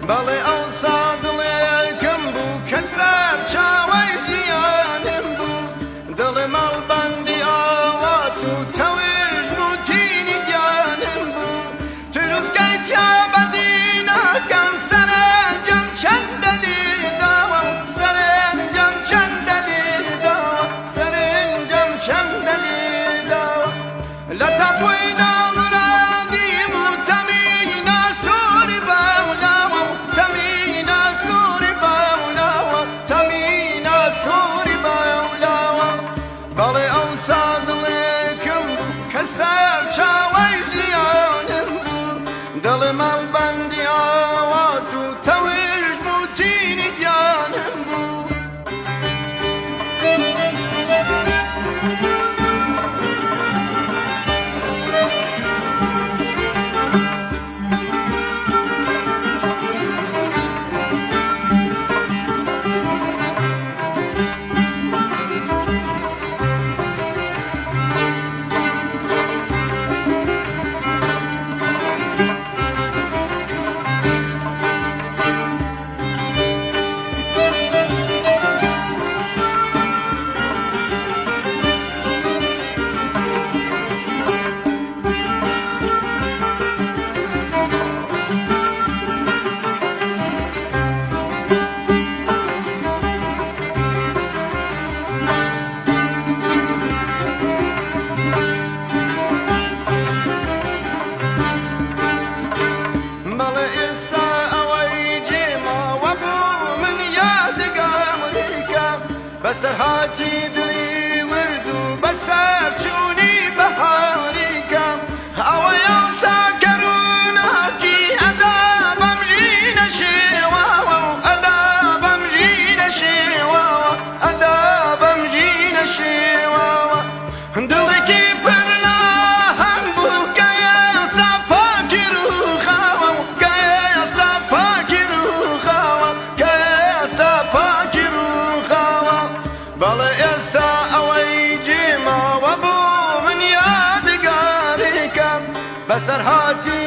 بەڵێ ئەوسا دڵێکم بوو کە سەر چاوەی ژیانم بوو دڵێ مەڵبەندی ئاوات و تەوێژ و تینی گیانم بوو تروسکەی تیا بەدی ناکەم سەرنجەم چەندە لێداوە سەرنجەم چەندە لێداوە سەرنجەم چەندە لێداوە لە تەپۆی نامرادیم و تەمینە سووری بەولاوە تەمینە سووری بەولاوە تەمینە سووری بەولاوە بەڵێ ئەوسا دڵێکم بوو کە سەر چاوەی ژیانم بوو دڵێ مەڵبەندی ئاوات و تەوێژ و تینی گیانم بوو بەسەر هاتی دڵی ورد و بەسەر چوونی بەهاریکە ئەوەی ئەوسا کەرووناکی ئەدا بەم ژینە شێواوە و ئەدا بەم ژینە شێواوە ئەدا بەم ژینە شێواوە دڵێکی پڕ لە هەم بوو کە ئێستا پاکی ڕووخاوە و کە ئێستا پاکی ڕووخاوە کە ئێستا پاکی ڕووخاوە بەڵێ ئێستا ئەوەی جێماوە بوو من یادگاریکەم بەسەر هاتی